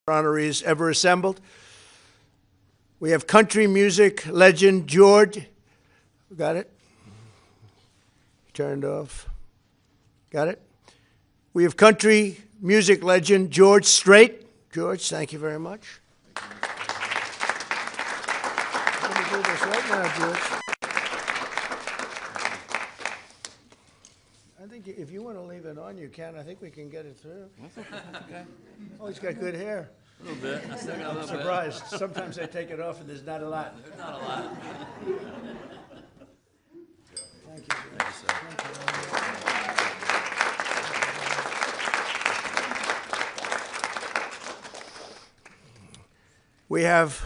honorees ever assembled. We have country music legend George. Got it? Turned off. Got it? We have country music legend George Strait. George, thank you very much. Let me do this right now, George. I think if you want to leave it on, you can. I think we can get it through. That's okay. Oh, he's got good hair. A little bit. I'm surprised. Sometimes I take it off and there's not a lot. There's not a lot. Thank you. Thank you, sir. We have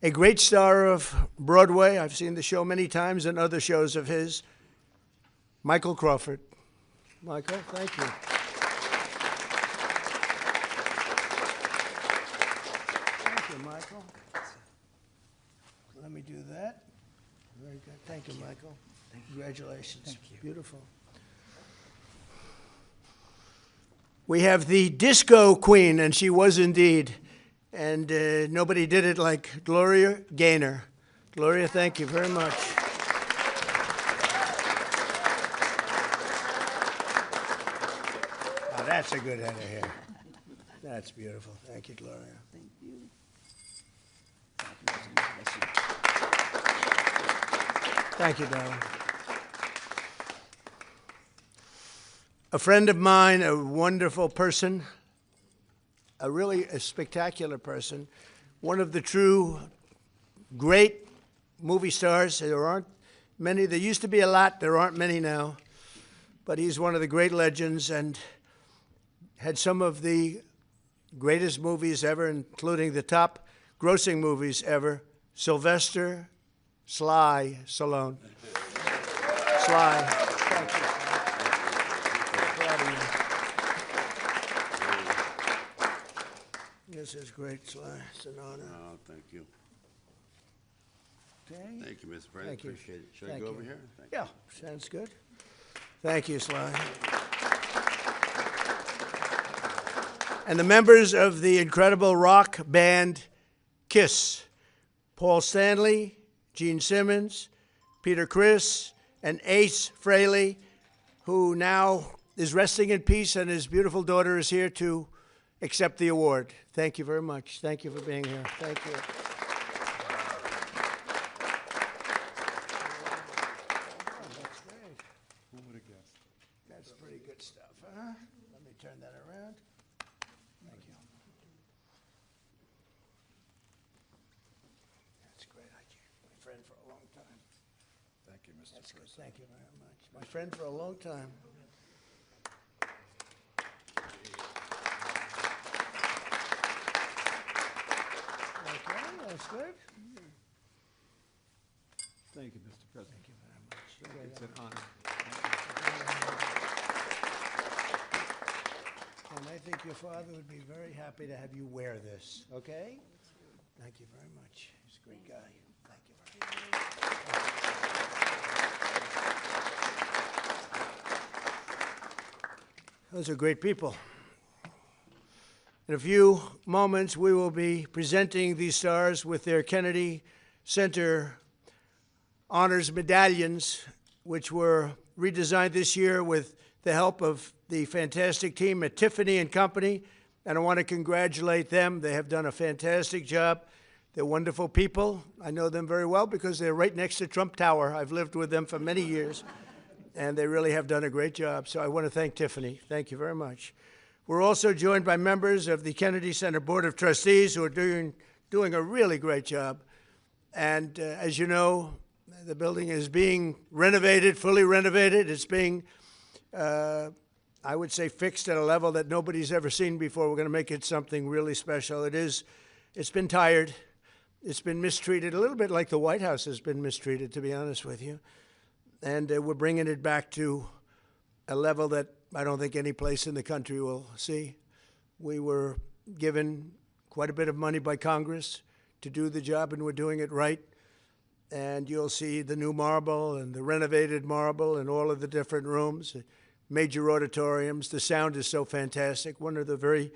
a great star of Broadway. I've seen the show many times and other shows of his, Michael Crawford. Michael, thank you. Thank you, Michael. Let me do that. Very good. Thank you, Michael. Congratulations. Thank you. Beautiful. We have the disco queen, and she was indeed. And nobody did it like Gloria Gaynor. Gloria, thank you very much. Oh, that's a good head of hair. That's beautiful. Thank you, Gloria. Thank you. Thank you, darling. A friend of mine, a wonderful person, a really spectacular person, one of the true great movie stars. There aren't many. There used to be a lot. There aren't many now. But he's one of the great legends and had some of the greatest movies ever, including the top grossing movies ever, Sylvester Stallone. Sly. Thank you. Proud of you. This is great, Sly. It's an honor. Oh, thank you. Okay. Thank you, Mr. President. Thank you. Appreciate it. Should I Thank go you. over here? Thank Yeah, sounds good. Thank you, Sly. And the members of the incredible rock band Kiss, Paul Stanley, Gene Simmons, Peter Criss, and Ace Frehley, who now is resting in peace, and his beautiful daughter is here to accept the award. Thank you very much. Thank you for being here. Thank you. Who would have guessed? That's pretty good stuff, huh? Let me turn that around. Thank you. That's great. My friend for a long time. Thank you, Mr. That's good. President. Thank you very much. My friend for a long time. Okay, that's good. Thank you, Mr. President. Thank you very much. It's an honor. And I think your father would be very happy to have you wear this, okay? Thank you very much. He's a great guy. Thank you very much. Those are great people. In a few moments, we will be presenting these stars with their Kennedy Center honors medallions, which were redesigned this year with the help of the fantastic team at Tiffany and Company, and I want to congratulate them. They have done a fantastic job. They're wonderful people. I know them very well because they're right next to Trump Tower. I've lived with them for many years, and they really have done a great job. So I want to thank Tiffany. Thank you very much. We're also joined by members of the Kennedy Center Board of Trustees who are doing a really great job. And as you know, the building is being renovated, fully renovated. It's being, I would say, fixed at a level that nobody's ever seen before. We're going to make it something really special. It's been tired. It's been mistreated, a little bit like the White House has been mistreated, to be honest with you. And we're bringing it back to a level that I don't think any place in the country will see. We were given quite a bit of money by Congress to do the job, and we're doing it right. And you'll see the new marble and the renovated marble in all of the different rooms, major auditoriums. The sound is so fantastic. One of the very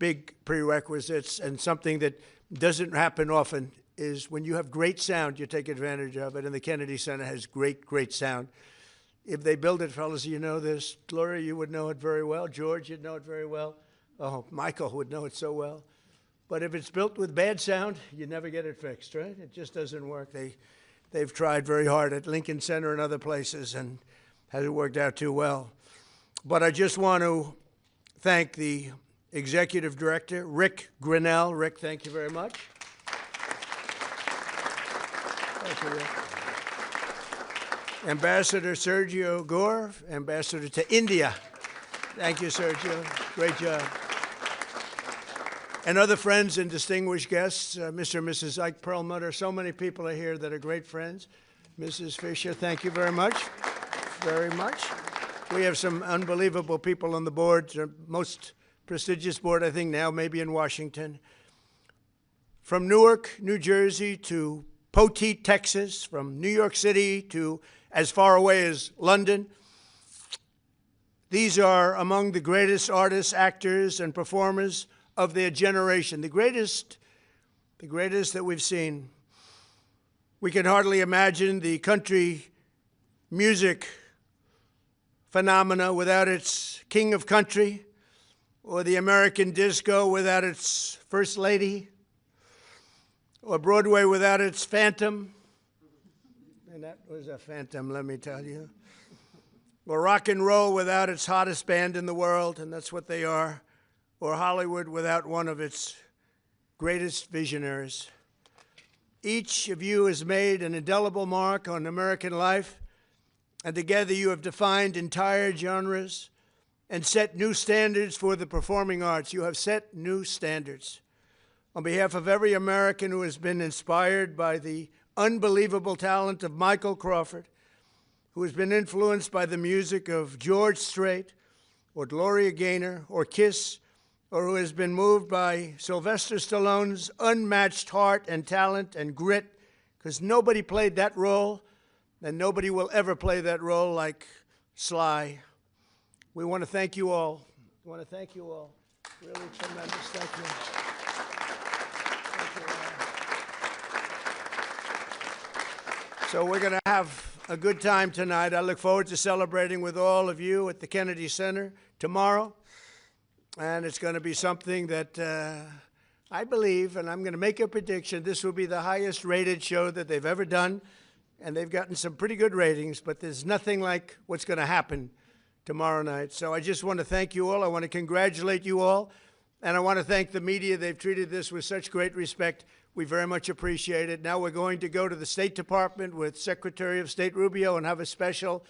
big prerequisites, and something that doesn't happen often is when you have great sound, you take advantage of it, and the Kennedy Center has great, great sound. If they build it, fellas, you know this. Gloria, you would know it very well. George, you'd know it very well. Oh, Michael would know it so well. But if it's built with bad sound, you never get it fixed, right? It just doesn't work. They've tried very hard at Lincoln Center and other places and hasn't worked out too well. But I just want to thank the executive director, Rick Grinnell. Rick, thank you very much. Thank you, Rick. Ambassador Sergio Gore, ambassador to India. Thank you, Sergio. Great job. And other friends and distinguished guests, Mr. and Mrs. Ike Perlmutter. So many people are here that are great friends. Mrs. Fisher, thank you very much. Very much. We have some unbelievable people on the board, the most prestigious board, I think, now, maybe in Washington. From Newark, New Jersey to Poteet, Texas, from New York City to as far away as London. These are among the greatest artists, actors, and performers of their generation, the greatest that we've seen. We can hardly imagine the country music phenomena without its king of country, or the American disco without its first lady, or Broadway without its Phantom. And that was a phantom, let me tell you. Or rock and roll without its hottest band in the world, and that's what they are. Or Hollywood without one of its greatest visionaries. Each of you has made an indelible mark on American life, and together you have defined entire genres and set new standards for the performing arts. You have set new standards. On behalf of every American who has been inspired by the unbelievable talent of Michael Crawford, who has been influenced by the music of George Strait or Gloria Gaynor or Kiss, or who has been moved by Sylvester Stallone's unmatched heart and talent and grit, because nobody played that role, and nobody will ever play that role like Sly. We want to thank you all. We want to thank you all. Really tremendous. Thank you. Thank you all. So we're going to have a good time tonight. I look forward to celebrating with all of you at the Kennedy Center tomorrow. And it's going to be something that I believe, and I'm going to make a prediction, this will be the highest rated show that they've ever done. And they've gotten some pretty good ratings, but there's nothing like what's going to happen tomorrow night. So I just want to thank you all. I want to congratulate you all. And I want to thank the media. They've treated this with such great respect. We very much appreciate it. Now we're going to go to the State Department with Secretary of State Rubio and have a special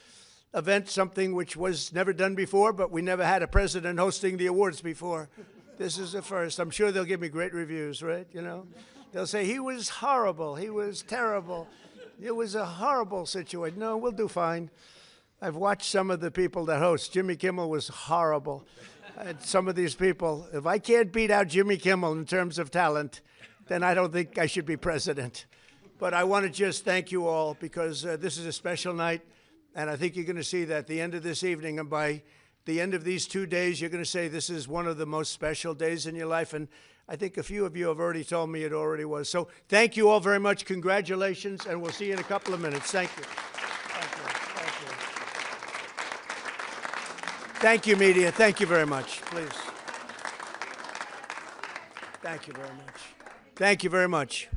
event, something which was never done before, but we never had a president hosting the awards before. This is the first. I'm sure they'll give me great reviews, right? You know, they'll say, he was horrible. He was terrible. It was a horrible situation. No, we'll do fine. I've watched some of the people that host. Jimmy Kimmel was horrible. And some of these people, if I can't beat out Jimmy Kimmel in terms of talent, then I don't think I should be president. But I want to just thank you all, because this is a special night, and I think you're going to see that at the end of this evening, and by the end of these 2 days, you're going to say this is one of the most special days in your life. And I think a few of you have already told me it already was. So thank you all very much. Congratulations, and we'll see you in a couple of minutes. Thank you. Thank you. Thank you. Thank you, media. Thank you very much. Please. Thank you very much. Thank you very much.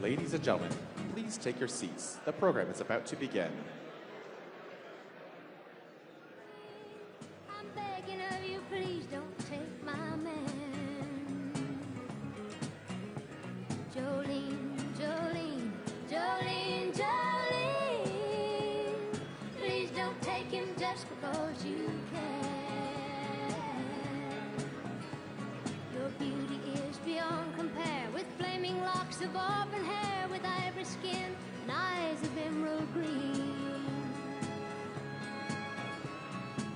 Ladies and gentlemen, please take your seats. The program is about to begin. I'm begging of you, please don't take my man. Jolene, Jolene, Jolene, Jolene. Please don't take him just because you can. Your beauty is beyond compare, with flaming locks of auburn hair, with ivory skin and eyes of emerald green.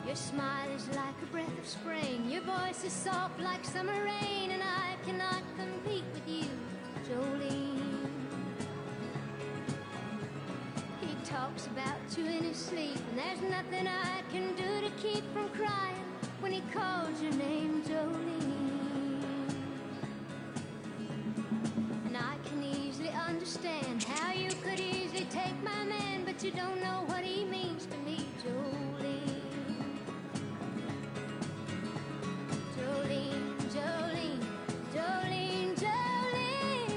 Your smile is like a breath of spring, your voice is soft like summer rain, and I cannot compete with you, Jolene. He talks about you in his sleep, and there's nothing I can do to keep from crying when he calls your name, Jolene. And I can easily understand how you could easily take my man, but you don't know what he means to me, Jolene. Jolene, Jolene, Jolene, Jolene.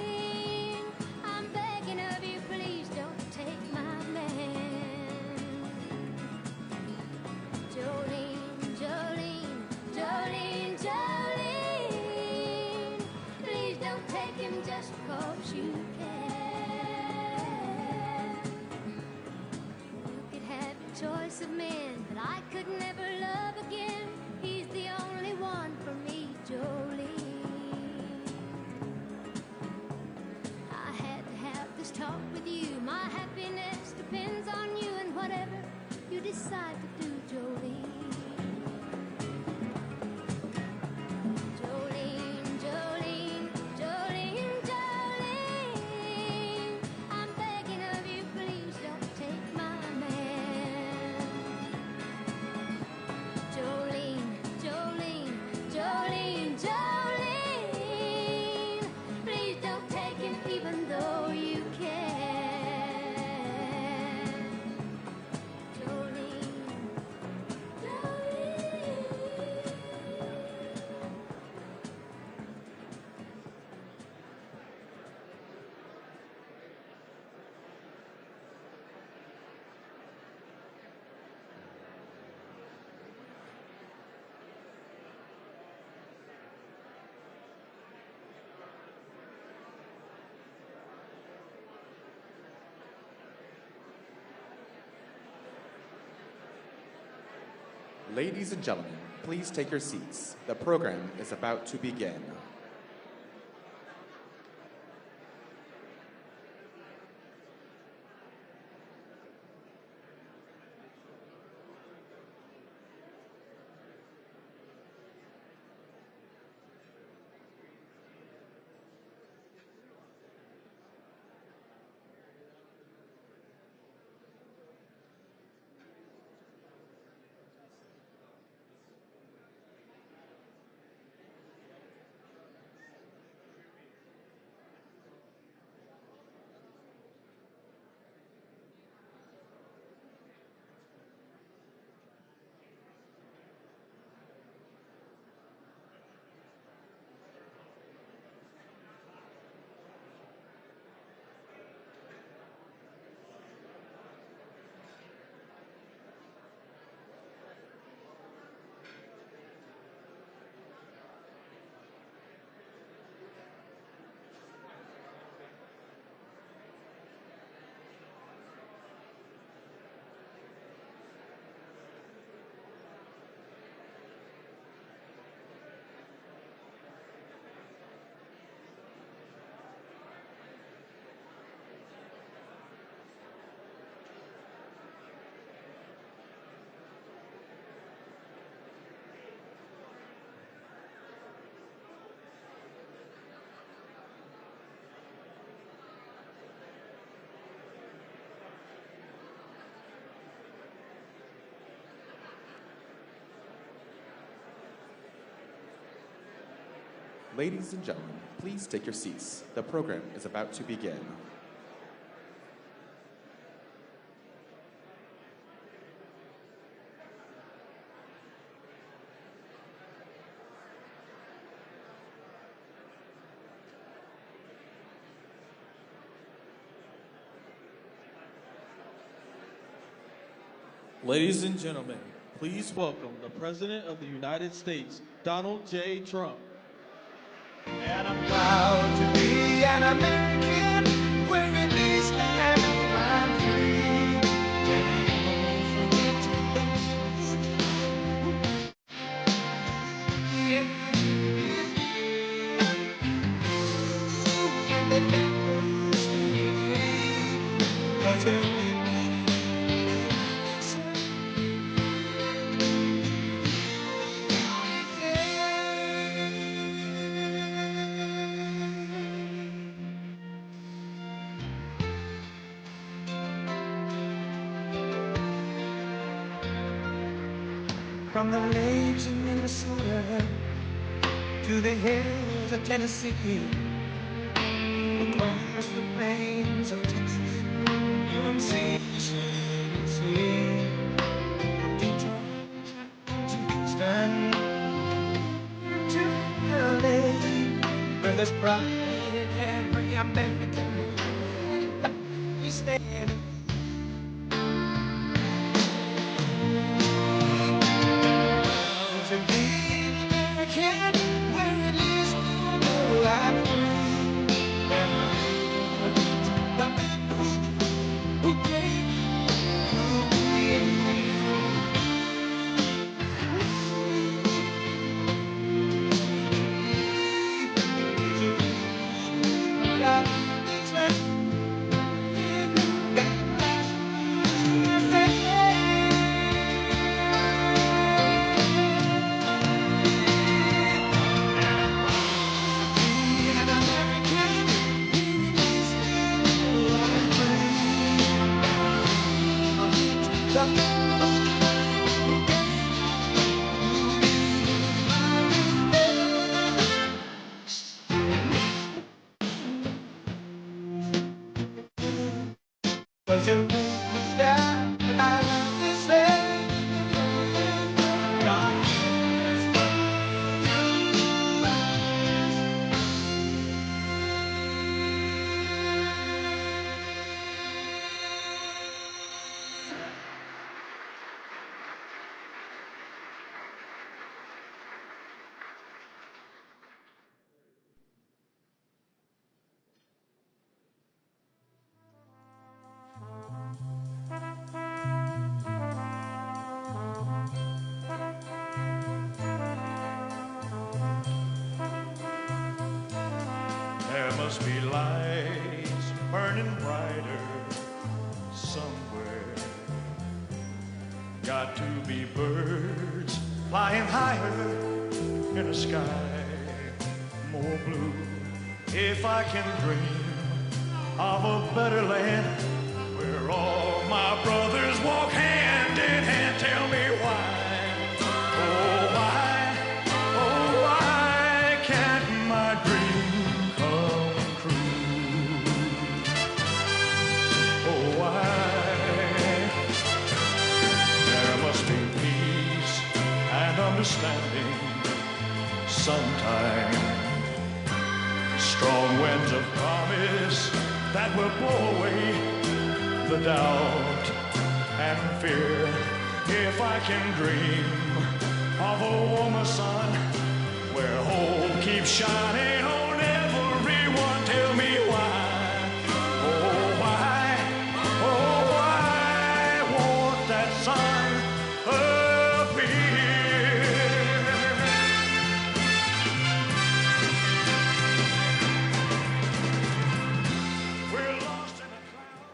I'm begging of you, please don't take my man. Jolene, Jolene, Jolene, Jolene. Please don't take him just because you can. You could have a choice of men, but I could never love again. He's the only one for me, Jolene. I had to have this talk with you. My happiness depends on you, and whatever you decide to do, Jolene. Jolene, Jolene, Jolene, Jolene. I'm begging of you, please don't take my man. Jolene, Jolene, Jolene, Jolene. Please don't take him even though you can. Jolene, Jolene. Ladies and gentlemen, please take your seats. The program is about to begin. Ladies and gentlemen, please take your seats. The program is about to begin. Ladies and gentlemen, please welcome the President of the United States, Donald J. Trump. And I'm proud to be an American, where at least I know I'm free. From the lakes of Minnesota to the hills of Tennessee, across the plains of Texas, UNC, from Detroit to Houston to LA, where there's pride in every American. We stand. To be an American, where at least I know I'm free. Who gave was you that I love this land? God There must be lights burning brighter somewhere. Got to be birds flying higher in a sky more blue. If I can dream of a better land where all my brothers walk hand in hand, tell me why. Oh, why? Oh, why can't my dream come true? Oh, why? There must be peace and understanding sometime. Strong winds of promise that will blow away the doubt and fear. If I can dream of a warmer sun where hope keeps shining on everyone, tell me why. Oh, why? Oh, why won't that sun appear? We're lost in a cloud.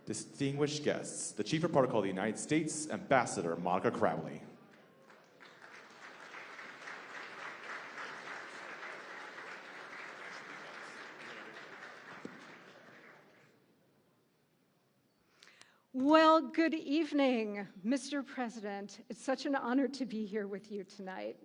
Distinguished guests, the Chief of Protocol of the United States, Ambassador Monica Crowley. Well, good evening, Mr. President. It's such an honor to be here with you tonight.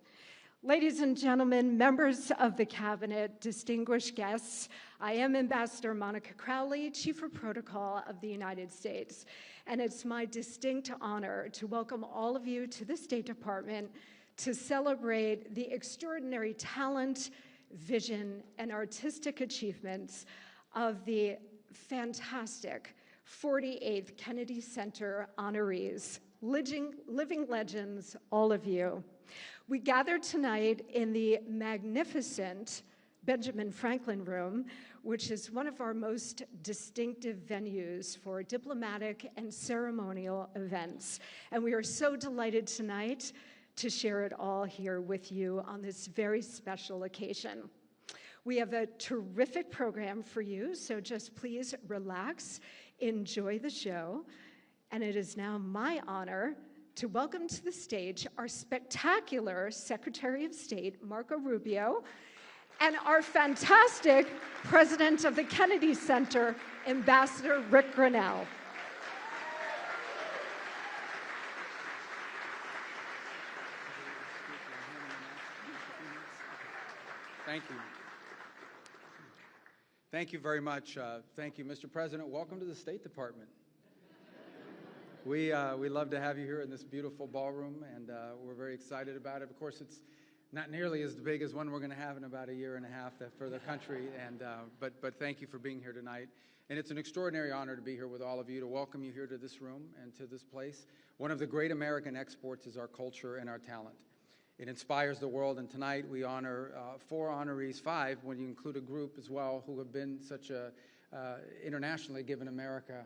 Ladies and gentlemen, members of the Cabinet, distinguished guests, I am Ambassador Monica Crowley, Chief of Protocol of the United States, and it's my distinct honor to welcome all of you to the State Department to celebrate the extraordinary talent, vision, and artistic achievements of the fantastic 48th Kennedy Center honorees, living legends, all of you. We gather tonight in the magnificent Benjamin Franklin Room, which is one of our most distinctive venues for diplomatic and ceremonial events. And we are so delighted tonight to share it all here with you on this very special occasion. We have a terrific program for you, so just please relax, enjoy the show. And it is now my honor to welcome to the stage our spectacular Secretary of State, Marco Rubio, and our fantastic President of the Kennedy Center, Ambassador Rick Grinnell. Thank you. Thank you very much. Thank you, Mr. President. Welcome to the State Department. We love to have you here in this beautiful ballroom, and we're very excited about it. Of course, it's not nearly as big as one we're going to have in about a year and a half for the country, and but thank you for being here tonight. And it's an extraordinary honor to be here with all of you, to welcome you here to this room and to this place. One of the great American exports is our culture and our talent. It inspires the world, and tonight we honor 4 honorees, 5 when you include a group as well, who have been such a internationally given America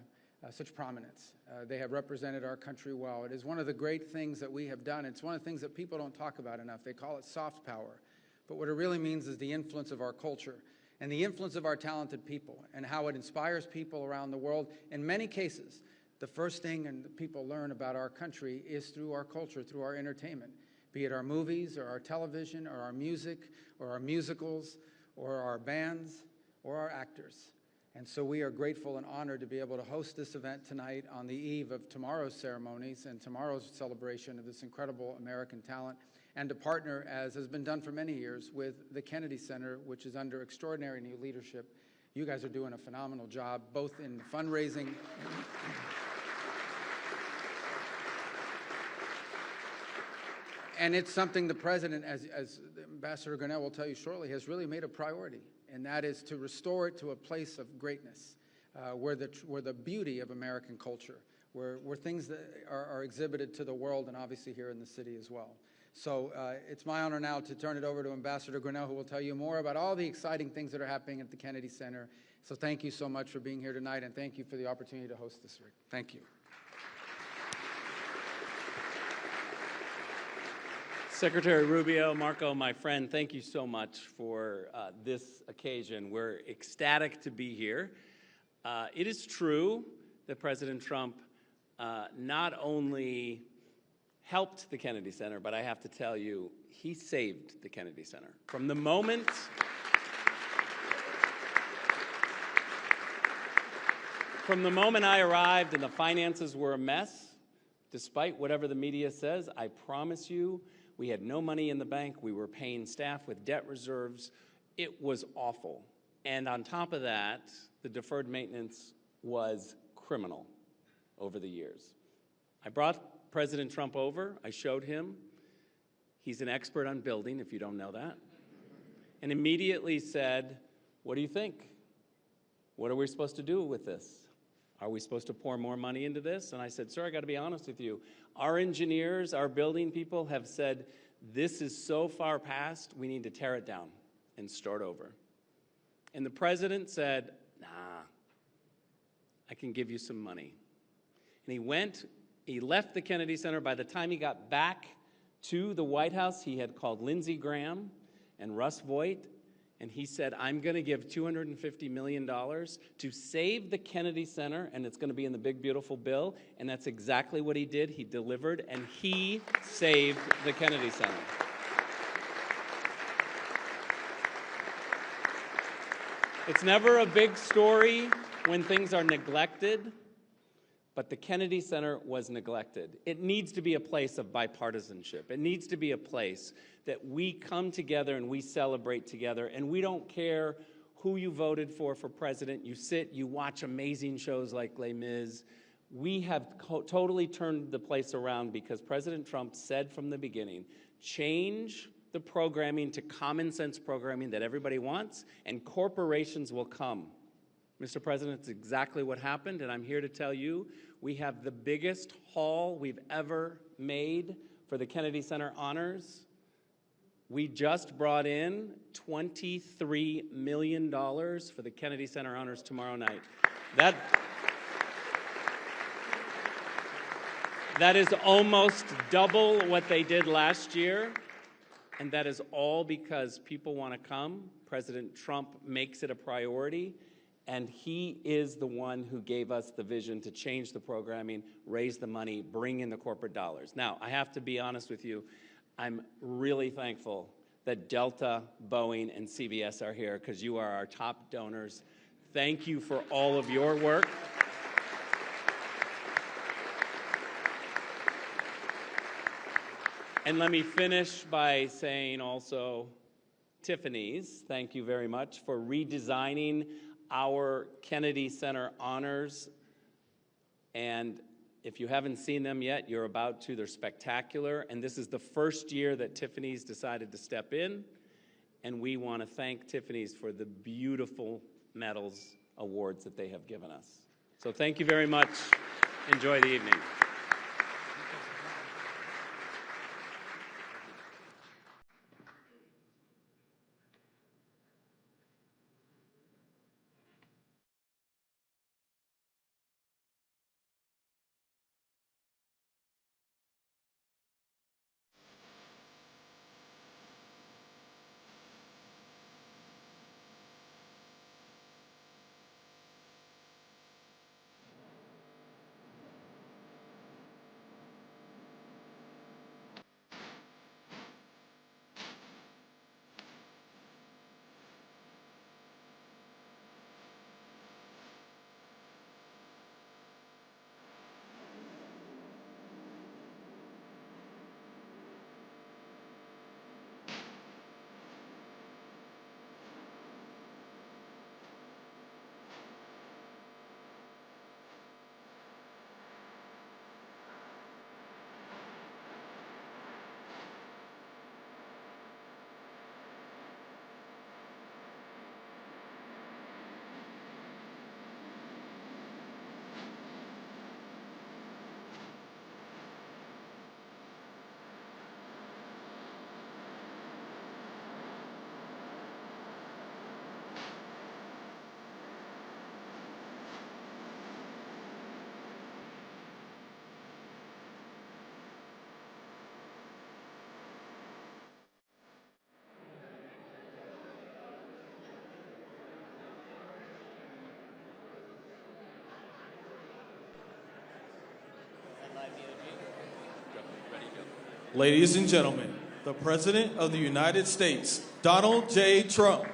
such prominence. They have represented our country well. It is one of the great things that we have done. It's one of the things that people don't talk about enough. They call it soft power. But what it really means is the influence of our culture and the influence of our talented people and how it inspires people around the world. In many cases, the first thing and people learn about our country is through our culture, through our entertainment, be it our movies or our television or our music or our musicals or our bands or our actors. And so we are grateful and honored to be able to host this event tonight on the eve of tomorrow's ceremonies and tomorrow's celebration of this incredible American talent, and to partner, as has been done for many years, with the Kennedy Center, which is under extraordinary new leadership. You guys are doing a phenomenal job, both in fundraising and it's something the President, as Ambassador Grinnell will tell you shortly, has really made a priority. And that is to restore it to a place of greatness, where the beauty of American culture, where things that are exhibited to the world, and obviously here in the city as well. So it's my honor now to turn it over to Ambassador Grinnell, who will tell you more about all the exciting things that are happening at the Kennedy Center. So thank you so much for being here tonight, and thank you for the opportunity to host this, Rick. Thank you. Secretary Rubio, Marco, my friend, thank you so much for this occasion. We're ecstatic to be here. It is true that President Trump not only helped the Kennedy Center, but I have to tell you, he saved the Kennedy Center. From the moment I arrived and the finances were a mess, despite whatever the media says, I promise you, we had no money in the bank. We were paying staff with debt reserves. It was awful. And on top of that, the deferred maintenance was criminal over the years. I brought President Trump over. I showed him. He's an expert on building, if you don't know that. And immediately said, what do you think? What are we supposed to do with this? Are we supposed to pour more money into this? And I said, sir, I got to be honest with you. Our engineers, our building people have said, this is so far past, we need to tear it down and start over. And the president said, nah, I can give you some money. And he left the Kennedy Center. By the time he got back to the White House, he had called Lindsey Graham and Russ Vought, and he said, I'm going to give $250 million to save the Kennedy Center, and it's going to be in the big, beautiful bill. And that's exactly what he did. He delivered, and he saved the Kennedy Center. It's never a big story when things are neglected, but the Kennedy Center was neglected. It needs to be a place of bipartisanship. It needs to be a place that we come together and we celebrate together, and we don't care who you voted for president. You sit, you watch amazing shows like Les Mis. We have totally turned the place around because President Trump said from the beginning, change the programming to common sense programming that everybody wants, and corporations will come. Mr. President, it's exactly what happened, and I'm here to tell you we have the biggest haul we've ever made for the Kennedy Center Honors. We just brought in $23 million for the Kennedy Center Honors tomorrow night. That is almost double what they did last year, and that is all because people want to come. President Trump makes it a priority, and he is the one who gave us the vision to change the programming, raise the money, bring in the corporate dollars. Now, I have to be honest with you, I'm really thankful that Delta, Boeing, and CBS are here because you are our top donors. Thank you for all of your work. And let me finish by saying also, Tiffany's, thank you very much for redesigning our Kennedy Center Honors. And if you haven't seen them yet, you're about to. They're spectacular. And this is the first year that Tiffany's decided to step in. And we want to thank Tiffany's for the beautiful medals, awards that they have given us. So thank you very much. Enjoy the evening. Ladies and gentlemen, the President of the United States, Donald J. Trump.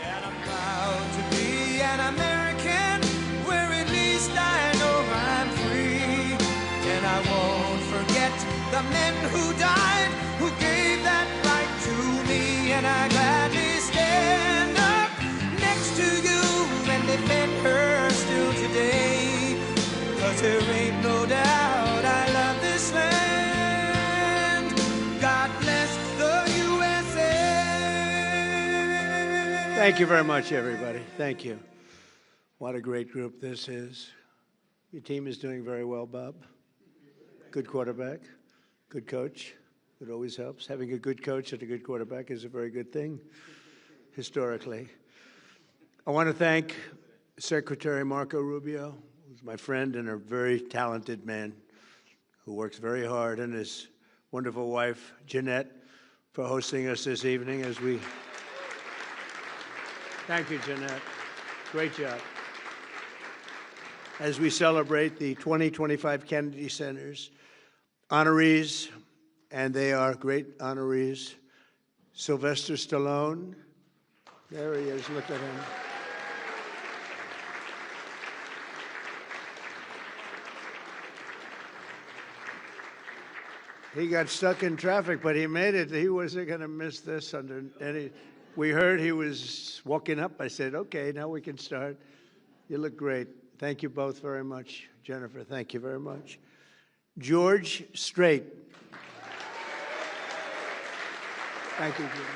And I'm proud to be an American, where at least I know I'm free. And I won't forget the men who died, who gave that right to me. And I gladly stand up next to you and defend her still today. 'Cause there ain't no doubt I love this land. God bless the USA. Thank you very much, everybody. Thank you. What a great group this is. Your team is doing very well, Bob. Good quarterback, good coach. It always helps. Having a good coach and a good quarterback is a very good thing, historically. I want to thank Secretary Marco Rubio, who's my friend and a very talented man who works very hard, and his wonderful wife, Jeanette, for hosting us this evening as we... Thank you, Jeanette. Great job. As we celebrate the 2025 Kennedy Center's honorees, and they are great honorees. Sylvester Stallone, there he is, look at him. He got stuck in traffic, but he made it. He wasn't going to miss this under any... We heard he was walking up. I said, okay, now we can start. You look great. Thank you both very much. Jennifer, thank you very much. George Strait. Thank you, George.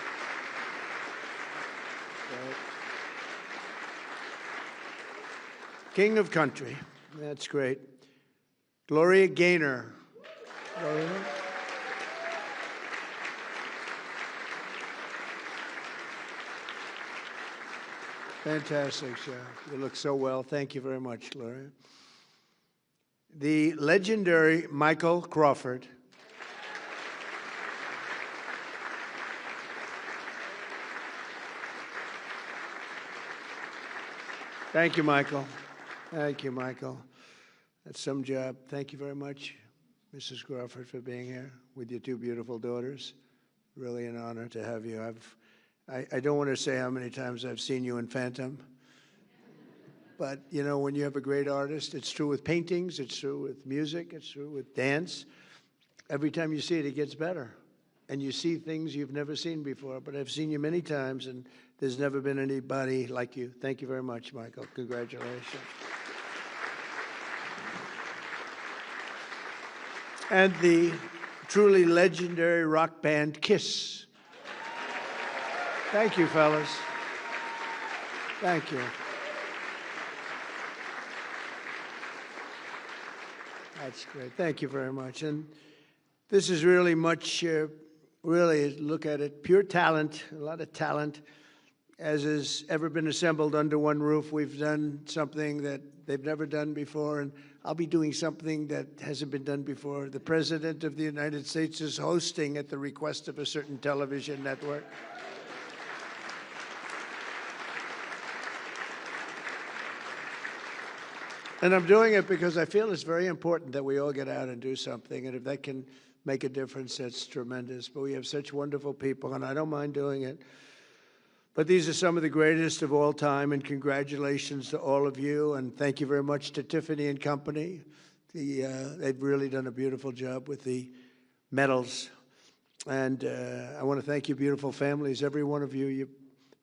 King of country. That's great. Gloria Gaynor. Gloria. Fantastic, Sheriff. You look so well. Thank you very much, Gloria. The legendary Michael Crawford. Thank you, Michael. Thank you, Michael. That's some job. Thank you very much, Mrs. Crawford, for being here with your two beautiful daughters. Really an honor to have you. I don't want to say how many times I've seen you in Phantom, but you know, when you have a great artist, it's true with paintings, it's true with music, it's true with dance. Every time you see it, it gets better. And you see things you've never seen before, but I've seen you many times, and there's never been anybody like you. Thank you very much, Michael. Congratulations. And the truly legendary rock band Kiss. Thank you, fellas. Thank you. That's great. Thank you very much. And this is really much, really, look at it, pure talent, a lot of talent, as has ever been assembled under one roof. We've done something that they've never done before, and I'll be doing something that hasn't been done before. The President of the United States is hosting at the request of a certain television network. And I'm doing it because I feel it's very important that we all get out and do something. And if that can make a difference, that's tremendous. But we have such wonderful people, and I don't mind doing it. But these are some of the greatest of all time, and congratulations to all of you. And thank you very much to Tiffany and Company. They've really done a beautiful job with the medals. And I want to thank you, beautiful families, every one of you. You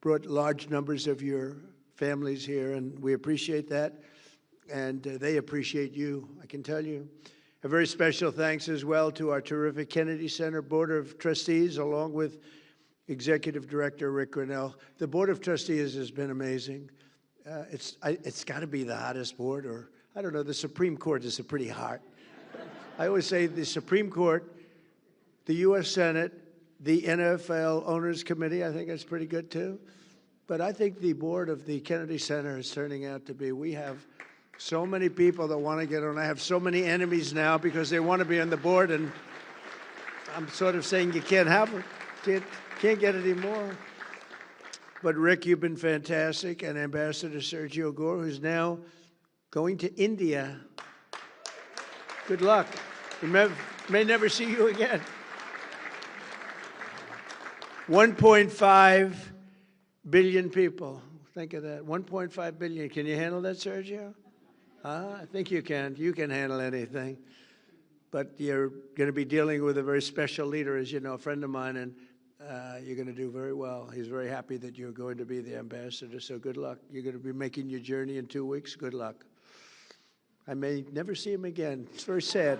brought large numbers of your families here, and we appreciate that. And they appreciate you, I can tell you. A very special thanks as well to our terrific Kennedy Center Board of Trustees, along with Executive Director Rick Grinnell. The Board of Trustees has been amazing. It's got to be the hottest board, or I don't know, the Supreme Court is pretty hot. I always say the Supreme Court, the U.S. Senate, the NFL Owners Committee, I think that's pretty good too. But I think the board of the Kennedy Center is turning out to be, we have so many people that want to get on. I have so many enemies now because they want to be on the board, and I'm sort of saying you can't have it, can't get any more. But Rick, you've been fantastic, and Ambassador Sergio Gore, who's now going to India. Good luck. We may never see you again. 1.5 billion people. Think of that. 1.5 billion. Can you handle that, Sergio? I think you can. You can handle anything. But you're going to be dealing with a very special leader, as you know, a friend of mine, and you're going to do very well. He's very happy that you're going to be the ambassador, so good luck. You're going to be making your journey in 2 weeks. Good luck. I may never see him again. It's very sad.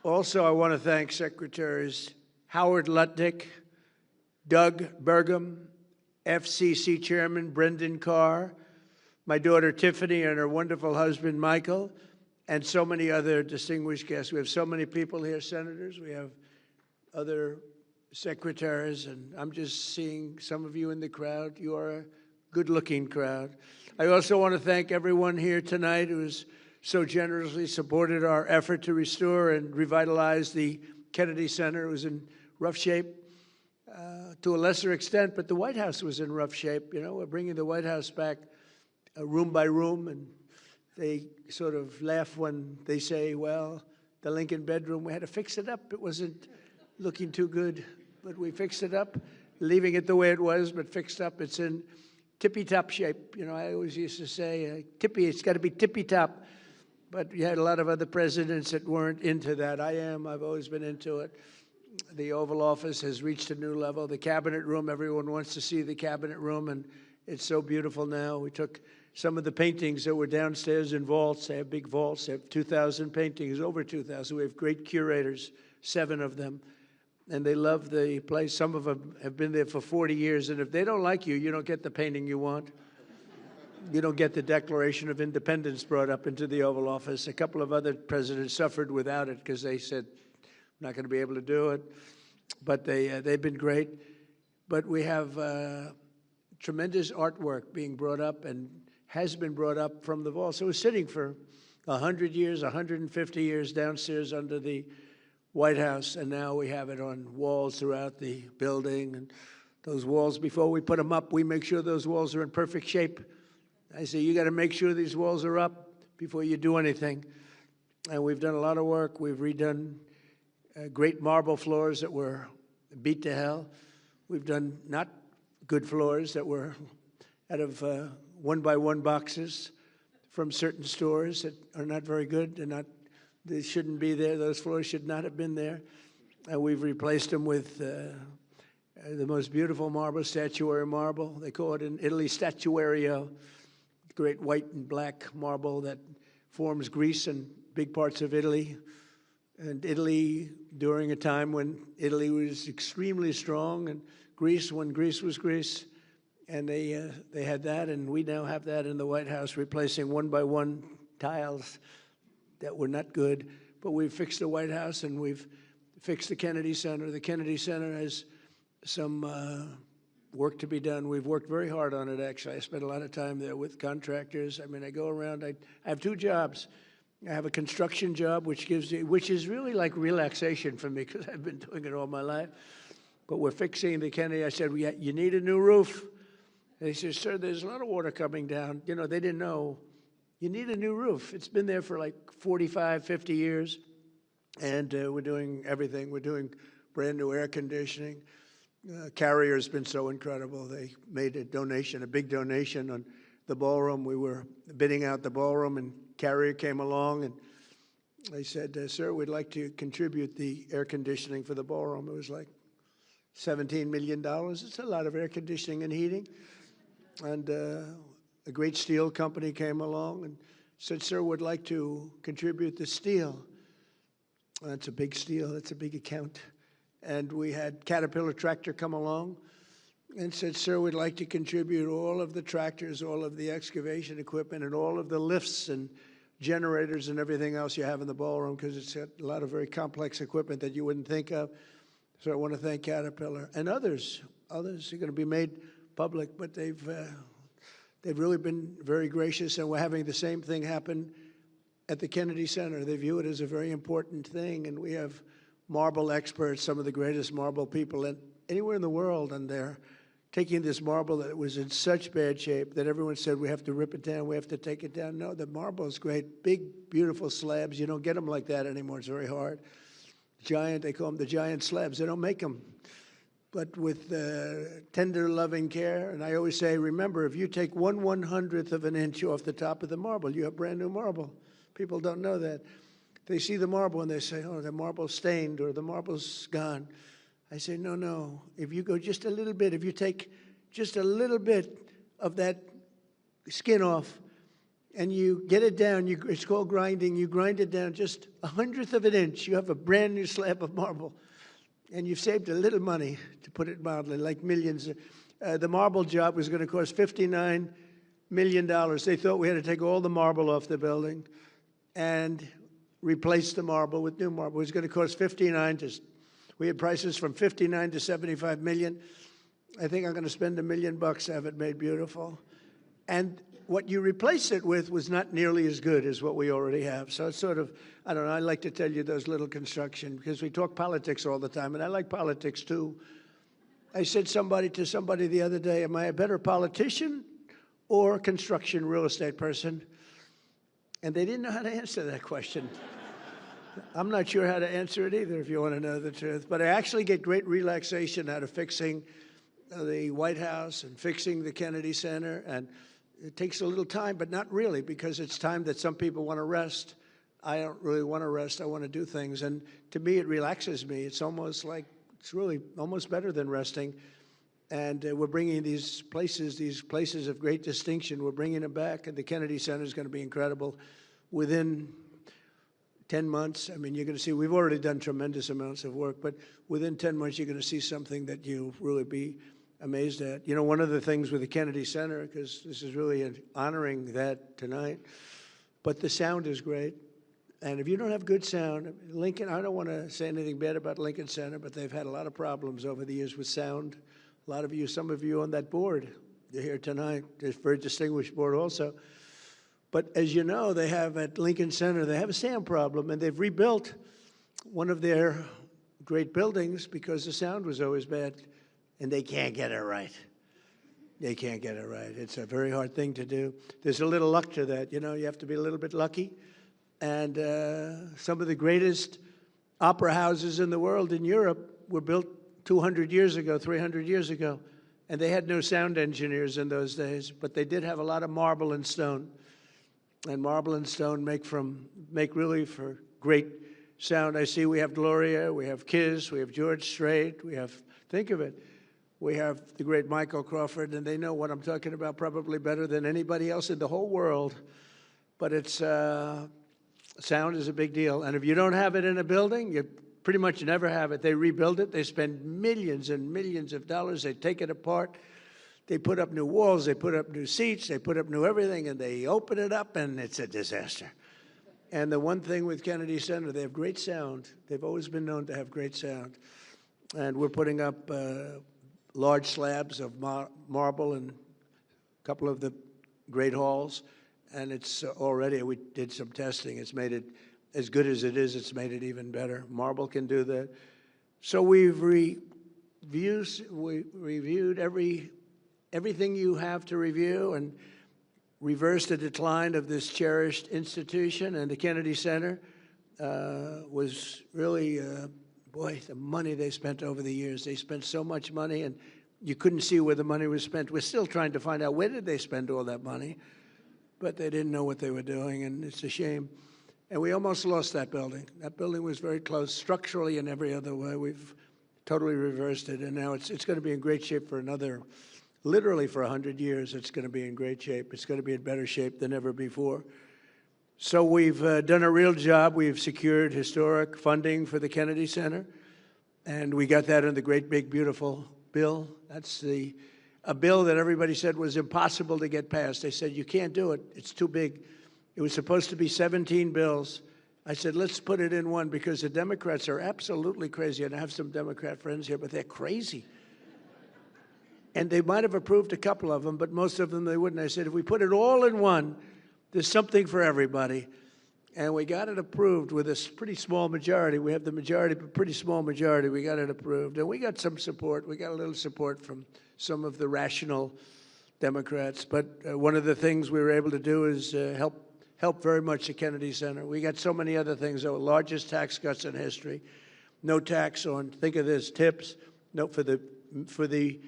Also, I want to thank Secretaries Howard Lutnick, Doug Burgum, FCC Chairman Brendan Carr, my daughter Tiffany and her wonderful husband Michael, and so many other distinguished guests. We have so many people here, senators. We have other secretaries, and I'm just seeing some of you in the crowd. You are a good-looking crowd. I also want to thank everyone here tonight who's so generously supported our effort to restore and revitalize the Kennedy Center. It was in rough shape to a lesser extent, but the White House was in rough shape. You know, we're bringing the White House back room by room, and they sort of laugh when they say, well, the Lincoln bedroom, we had to fix it up. It wasn't looking too good, but we fixed it up, leaving it the way it was, but fixed up. It's in tippy-top shape. You know, I always used to say, it's got to be tippy-top. But you had a lot of other presidents that weren't into that. I've always been into it. The Oval Office has reached a new level. The Cabinet Room, everyone wants to see the Cabinet Room, and it's so beautiful now. We took some of the paintings that were downstairs in vaults. They have big vaults. They have 2,000 paintings, over 2,000. We have great curators, 7 of them, and they love the place. Some of them have been there for 40 years, and if they don't like you, you don't get the painting you want. you don't get the Declaration of Independence brought up into the Oval Office. A couple of other presidents suffered without it because they said, "I'm not going to be able to do it." But they've been great. But we have tremendous artwork being brought up and has been brought up from the vault. So it was sitting for 100 years, 150 years downstairs under the White House, and now we have it on walls throughout the building. And those walls, before we put them up, we make sure those walls are in perfect shape. I say, you got to make sure these walls are up before you do anything. And we've done a lot of work. We've redone great marble floors that were beat to hell. We've done not good floors that were out of one-by-one boxes from certain stores that are not very good. They shouldn't be there. Those floors should not have been there. We've replaced them with the most beautiful marble, statuary marble. They call it in Italy statuario, great white and black marble that forms Greece and big parts of Italy. And Italy during a time when Italy was extremely strong, and Greece when Greece was Greece. And they had that, and we now have that in the White House, replacing one-by-one tiles that were not good. But we've fixed the White House, and we've fixed the Kennedy Center. The Kennedy Center has some work to be done. We've worked very hard on it, actually. I spent a lot of time there with contractors. I mean, I go around. I have two jobs. I have a construction job, which is really like relaxation for me because I've been doing it all my life. But we're fixing the Kennedy. I said, you need a new roof. And he said, sir, there's a lot of water coming down. You know, they didn't know. You need a new roof. It's been there for like 45, 50 years. And we're doing everything. We're doing brand new air conditioning. Carrier's been so incredible. They made a donation, a big donation on the ballroom. We were bidding out the ballroom, and Carrier came along, and they said, sir, we'd like to contribute the air conditioning for the ballroom. It was like $17 million. It's a lot of air conditioning and heating. And a great steel company came along and said, sir, would like to contribute the steel. That's a big steel. That's a big account. And we had Caterpillar Tractor come along and said, sir, we'd like to contribute all of the tractors, all of the excavation equipment, and all of the lifts and generators and everything else you have in the ballroom, because it's got a lot of very complex equipment that you wouldn't think of. So I want to thank Caterpillar and others. Others are going to be made public, but they've really been very gracious, and we're having the same thing happen at the Kennedy Center. They view it as a very important thing, and we have marble experts, some of the greatest marble people anywhere in the world, and they're taking this marble that was in such bad shape that everyone said, we have to rip it down, we have to take it down. No, the marble is great, big, beautiful slabs. You don't get them like that anymore. It's very hard. Giant, they call them the giant slabs. They don't make them. But with tender, loving care, and I always say, remember, if you take 1/100th of an inch off the top of the marble, you have brand new marble. People don't know that. They see the marble and they say, oh, the marble's stained or the marble's gone. I say, no, no. If you go just a little bit, if you take just a little bit of that skin off and you get it down, it's called grinding, you grind it down just 1/100th of an inch, you have a brand new slab of marble. And you've saved a little money, to put it mildly, like millions. The marble job was going to cost $59 million. They thought we had to take all the marble off the building and replace the marble with new marble. It was going to cost we had prices from 59 to 75 million. I think I'm going to spend $1 million to have it made beautiful. And what you replace it with was not nearly as good as what we already have. So it's sort of, I don't know, I like to tell you those little construction, because we talk politics all the time, and I like politics too. I said to somebody the other day, am I a better politician or construction real estate person? And they didn't know how to answer that question. I'm not sure how to answer it either, if you want to know the truth. But I actually get great relaxation out of fixing the White House and fixing the Kennedy Center. And it takes a little time, but not really, because it's time that some people want to rest. I don't really want to rest. I want to do things. And to me, it relaxes me. It's really almost better than resting. And we're bringing these places of great distinction, we're bringing them back. And the Kennedy Center is going to be incredible. Within 10 months, I mean, you're going to see, we've already done tremendous amounts of work, but within 10 months, you're going to see something that you'll really be amazed at. You know, one of the things with the Kennedy Center, because this is really honoring that tonight, but the sound is great. And if you don't have good sound, Lincoln, I don't want to say anything bad about Lincoln Center, but they've had a lot of problems over the years with sound. A lot of you, some of you on that board, you're here tonight. There's a very distinguished board also. But as you know, they have at Lincoln Center, they have a sound problem, and they've rebuilt one of their great buildings because the sound was always bad, and they can't get it right. They can't get it right. It's a very hard thing to do. There's a little luck to that. You know, you have to be a little bit lucky. And some of the greatest opera houses in the world in Europe were built 200 years ago, 300 years ago. And they had no sound engineers in those days, but they did have a lot of marble and stone. And marble and stone make really for great sound. I see we have Gloria, we have Kiss, we have George Strait, we have, think of it, we have the great Michael Crawford, and they know what I'm talking about probably better than anybody else in the whole world. But it's, sound is a big deal. And if you don't have it in a building, you pretty much never have it. They rebuild it, they spend millions and millions of dollars, they take it apart, they put up new walls, they put up new seats, they put up new everything, and they open it up, and it's a disaster. And the one thing with Kennedy Center, they have great sound. They've always been known to have great sound. And we're putting up large slabs of marble in a couple of the great halls. And it's already, we did some testing. It's made it, as good as it is, it's made it even better. Marble can do that. So we've reviewed everything you have to review and reversed the decline of this cherished institution. And the Kennedy Center was really, boy, the money they spent over the years. They spent so much money, and you couldn't see where the money was spent. We're still trying to find out where did they spend all that money, but they didn't know what they were doing, and it's a shame. And we almost lost that building. That building was very close, structurally and every other way. We've totally reversed it, and now it's going to be in great shape for another, literally for 100 years. It's going to be in great shape. It's going to be in better shape than ever before. So we've done a real job. We've secured historic funding for the Kennedy Center, and we got that in the great, big, beautiful bill. That's a bill that everybody said was impossible to get passed. They said, you can't do it. It's too big. It was supposed to be 17 bills. I said, let's put it in one, because the Democrats are absolutely crazy. And I have some Democrat friends here, but they're crazy. And they might have approved a couple of them, but most of them they wouldn't. I said, if we put it all in one, there's something for everybody. And we got it approved with a pretty small majority. We have the majority, but pretty small majority. We got it approved. And we got some support. We got a little support from some of the rational Democrats. But one of the things we were able to do is help very much the Kennedy Center. We got so many other things, though. Largest tax cuts in history. No tax on, think of this, tips. No, for the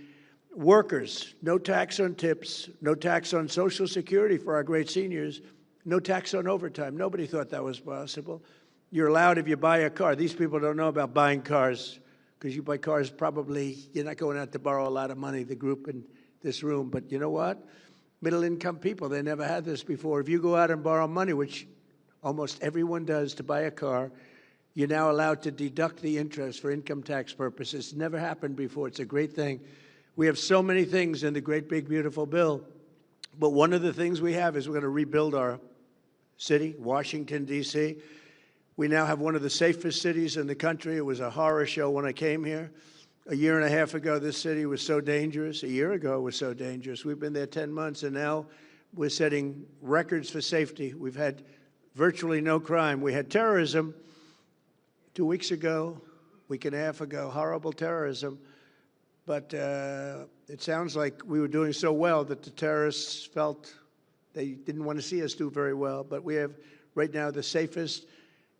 workers, no tax on tips, no tax on Social Security for our great seniors, no tax on overtime. Nobody thought that was possible. You're allowed if you buy a car. These people don't know about buying cars, because you buy cars probably, you're not going out to borrow a lot of money, the group in this room. But you know what? Middle-income people, they never had this before. If you go out and borrow money, which almost everyone does to buy a car, you're now allowed to deduct the interest for income tax purposes. Never happened before. It's a great thing. We have so many things in the great, big, beautiful bill. But one of the things we have is we're going to rebuild our city, Washington, D.C. We now have one of the safest cities in the country. It was a horror show when I came here. A year and a half ago, this city was so dangerous. A year ago, it was so dangerous. We've been there 10 months, and now we're setting records for safety. We've had virtually no crime. We had terrorism 2 weeks ago, week and a half ago, horrible terrorism. But it sounds like we were doing so well that the terrorists felt they didn't want to see us do very well. But we have right now the safest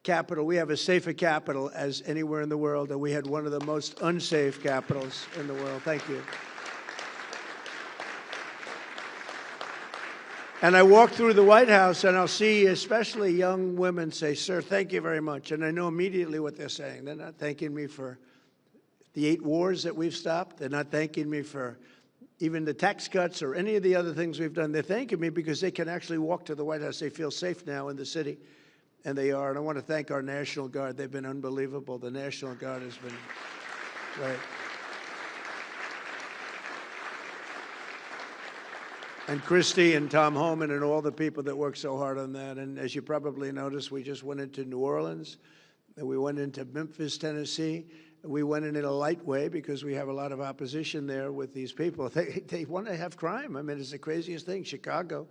capital. We have as safe a capital as anywhere in the world, and we had one of the most unsafe capitals in the world. Thank you. And I walk through the White House, and I'll see especially young women say, sir, thank you very much. And I know immediately what they're saying. They're not thanking me for the 8 wars that we've stopped. They're not thanking me for even the tax cuts or any of the other things we've done. They're thanking me because they can actually walk to the White House. They feel safe now in the city, and they are. And I want to thank our National Guard. They've been unbelievable. The National Guard has been great. and Christie and Tom Homan and all the people that work so hard on that. And as you probably noticed, we just went into New Orleans, and we went into Memphis, Tennessee. We went in a light way because we have a lot of opposition there with these people. They want to have crime. I mean, it's the craziest thing, Chicago.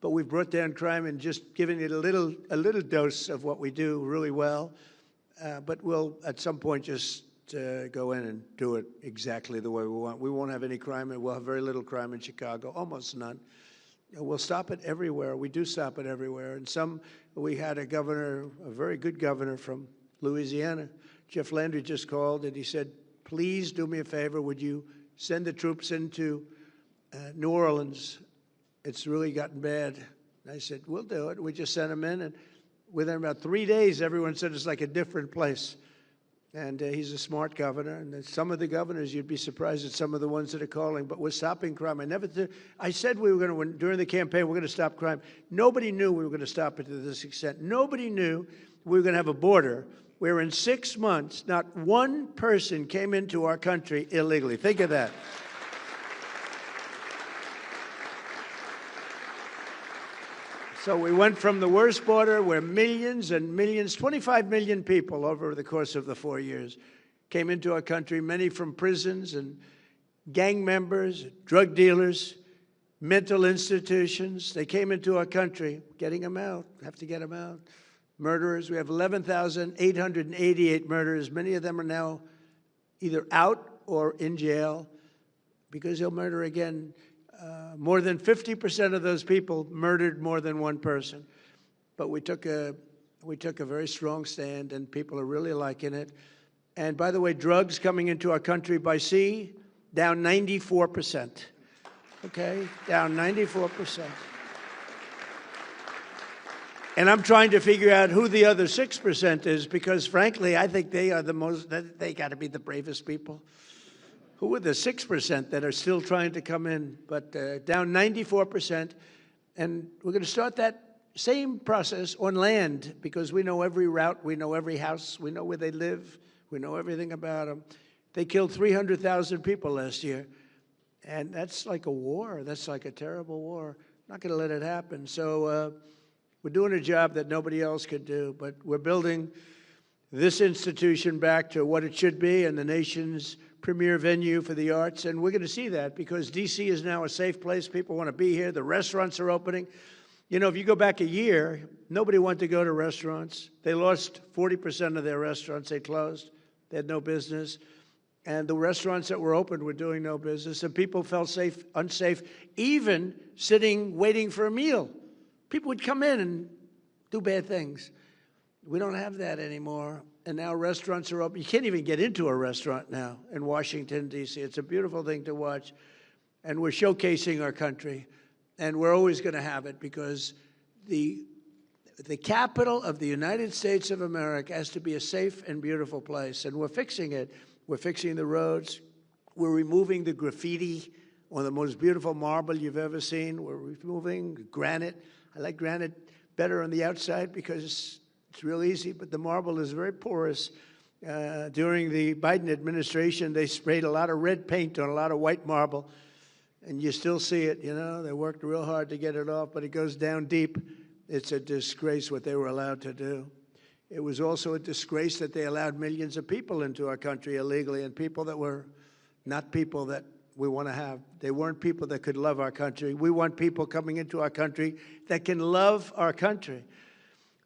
But we've brought down crime and just giving it a little dose of what we do really well. But we'll, at some point, just go in and do it exactly the way we want. We won't have any crime, and we'll have very little crime in Chicago, almost none. We'll stop it everywhere. We do stop it everywhere. And we had a governor, a very good governor from Louisiana. Jeff Landry just called, and he said, please do me a favor. Would you send the troops into New Orleans? It's really gotten bad. And I said, we'll do it. We just sent them in, and within about 3 days, everyone said it's like a different place. And he's a smart governor. And some of the governors, you'd be surprised at some of the ones that are calling. But we're stopping crime. I said we were going to, during the campaign, we're going to stop crime. Nobody knew we were going to stop it to this extent. Nobody knew we were going to have a border where in 6 months, not one person came into our country illegally. Think of that. So we went from the worst border where millions and millions, 25 million people over the course of the 4 years came into our country, many from prisons and gang members, drug dealers, mental institutions. They came into our country, getting them out, have to get them out. Murderers, we have 11,888 murderers. Many of them are now either out or in jail because they'll murder again. More than 50% of those people murdered more than one person. But we took a very strong stand, and people are really liking it. And by the way, drugs coming into our country by sea, down 94%. Okay, down 94%. And I'm trying to figure out who the other 6% is, because frankly, I think they are they got to be the bravest people. Who are the 6% that are still trying to come in? But down 94%. And we're going to start that same process on land, because we know every route, we know every house, we know where they live, we know everything about them. They killed 300,000 people last year. And that's like a war. That's like a terrible war. Not going to let it happen. So we're doing a job that nobody else could do. But we're building this institution back to what it should be, and the nation's premier venue for the arts. And we're going to see that because D.C. is now a safe place. People want to be here. The restaurants are opening. You know, if you go back a year, nobody wanted to go to restaurants. They lost 40% of their restaurants. They closed. They had no business. And the restaurants that were open were doing no business. And people felt unsafe, even sitting, waiting for a meal. People would come in and do bad things. We don't have that anymore. And now restaurants are open. You can't even get into a restaurant now in Washington, D.C. It's a beautiful thing to watch. And we're showcasing our country. And we're always going to have it, because the capital of the United States of America has to be a safe and beautiful place. And we're fixing it. We're fixing the roads. We're removing the graffiti on the most beautiful marble you've ever seen. We're removing granite. I like granite better on the outside because it's real easy, but the marble is very porous. During the Biden administration, they sprayed a lot of red paint on a lot of white marble, and you still see it, you know. They worked real hard to get it off, but it goes down deep. It's a disgrace what they were allowed to do. It was also a disgrace that they allowed millions of people into our country illegally, and people that were not people that we want to have. They weren't people that could love our country. We want people coming into our country that can love our country.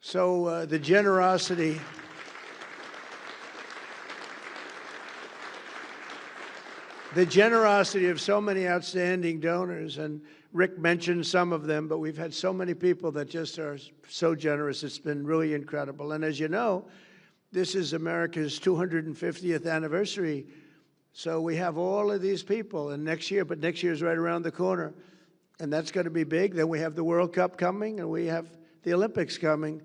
So the generosity of so many outstanding donors, and Rick mentioned some of them, but we've had so many people that just are so generous. It's been really incredible. And as you know, this is America's 250th anniversary. So we have all of these people, and next year, but next year is right around the corner, and that's going to be big. Then we have the World Cup coming, and we have the Olympics coming.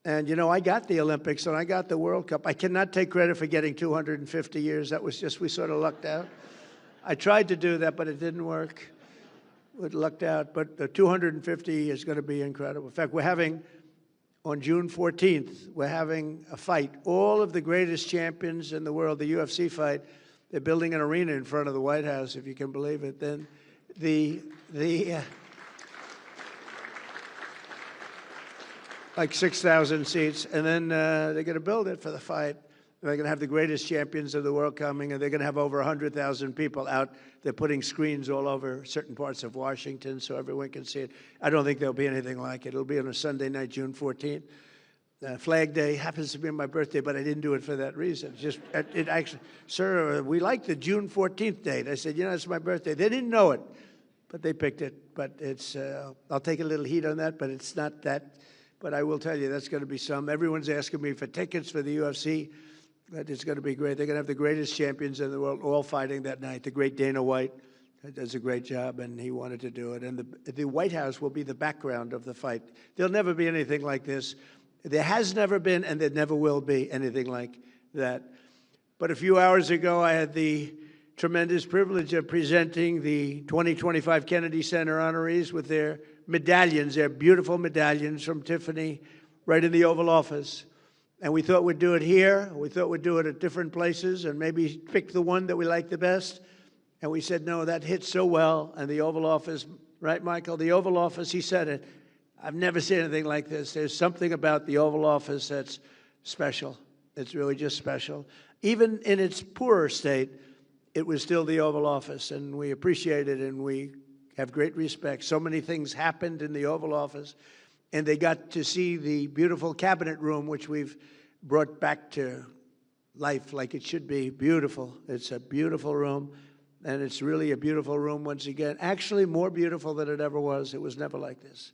And, you know, I got the Olympics and I got the World Cup. I cannot take credit for getting 250 years. That was just, we sort of lucked out. I tried to do that, but it didn't work. We lucked out. But the 250 is going to be incredible. In fact, we're having, on June 14th, we're having a fight. All of the greatest champions in the world, the UFC fight, they're building an arena in front of the White House, if you can believe it. Then like 6,000 seats, and then they're going to build it for the fight. They're going to have the greatest champions of the world coming, and they're going to have over 100,000 people out. They're putting screens all over certain parts of Washington so everyone can see it. I don't think there'll be anything like it. It'll be on a Sunday night, June 14th. Flag Day happens to be my birthday, but I didn't do it for that reason. Just it actually, sir, we like the June 14th date. I said, it's my birthday. They didn't know it, but they picked it. But it's, I'll take a little heat on that, but it's not that. But I will tell you, that's going to be some. Everyone's asking me for tickets for the UFC. But it's going to be great. They're going to have the greatest champions in the world all fighting that night. The great Dana White does a great job, and he wanted to do it. And the White House will be the background of the fight. There'll never be anything like this. There has never been, and there never will be anything like that. But a few hours ago, I had the tremendous privilege of presenting the 2025 Kennedy Center honorees with their medallions, their beautiful medallions from Tiffany, right in the Oval Office. And we thought we'd do it here. We thought we'd do it at different places and maybe pick the one that we like the best. And we said, no, that hits so well. And the Oval Office, right, Michael? The Oval Office, he said it. I've never seen anything like this. There's something about the Oval Office that's special. It's really just special. Even in its poorer state, it was still the Oval Office. And we appreciate it, and we have great respect. So many things happened in the Oval Office. And they got to see the beautiful cabinet room, which we've brought back to life like it should be. Beautiful. It's a beautiful room, and it's really a beautiful room once again. Actually, more beautiful than it ever was. It was never like this.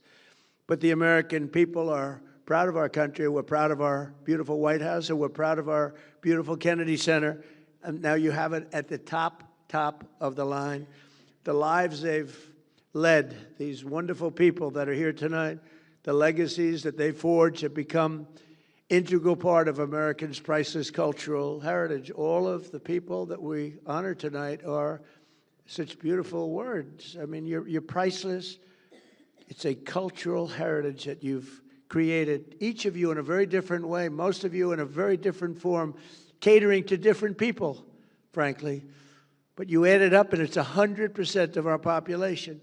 But the American people are proud of our country. We're proud of our beautiful White House, and we're proud of our beautiful Kennedy Center. And now you have it at the top of the line. The lives they've led, these wonderful people that are here tonight, the legacies that they forged have become integral part of Americans' priceless cultural heritage. All of the people that we honor tonight are such beautiful words. I mean, you're priceless. It's a cultural heritage that you've created, each of you in a very different way, most of you in a very different form, catering to different people, frankly. But you add it up, and it's 100% of our population.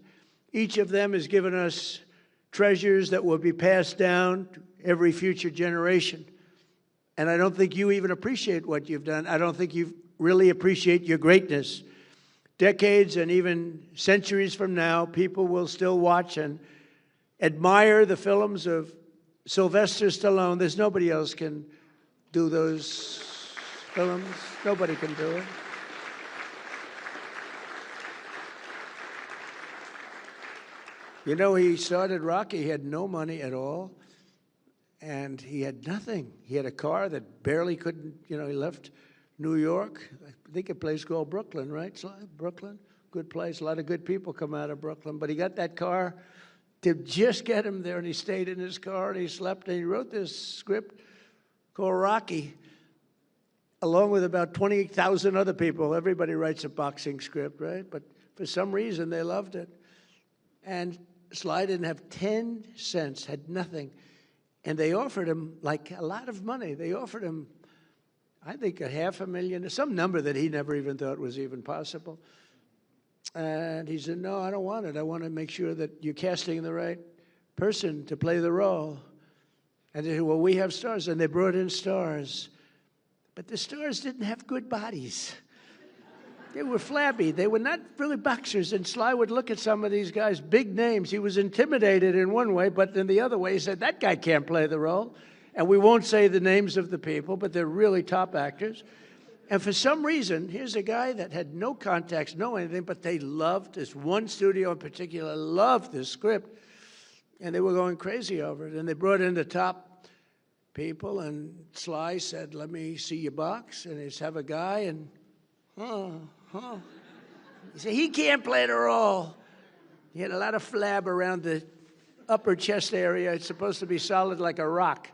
Each of them has given us treasures that will be passed down to every future generation. And I don't think you even appreciate what you've done. I don't think you really appreciate your greatness. Decades and even centuries from now, people will still watch and admire the films of Sylvester Stallone. There's nobody else can do those films. Nobody can do it. You know, he started Rocky. He had no money at all, and he had nothing. He had a car that barely couldn't, he left New York. I think a place called Brooklyn, right? Brooklyn, good place. A lot of good people come out of Brooklyn. But he got that car to just get him there, and he stayed in his car, and he slept, and he wrote this script called Rocky, along with about 20,000 other people. Everybody writes a boxing script, right? But for some reason, they loved it. And Sly didn't have 10 cents, had nothing. And they offered him, like, a lot of money. They offered him, I think, $500,000, some number that he never even thought was even possible. And he said, no, I don't want it. I want to make sure that you're casting the right person to play the role. And they said, well, we have stars. And they brought in stars. But the stars didn't have good bodies. They were flabby. They were not really boxers. And Sly would look at some of these guys, big names. He was intimidated in one way, but in the other way, he said, that guy can't play the role. And we won't say the names of the people, but they're really top actors. And for some reason, here's a guy that had no contacts, no anything, but they loved this. One studio in particular loved this script, and they were going crazy over it. And they brought in the top people, and Sly said, let me see your box. And they just have a guy, and he said, he can't play the role. He had a lot of flab around the upper chest area. It's supposed to be solid like a rock.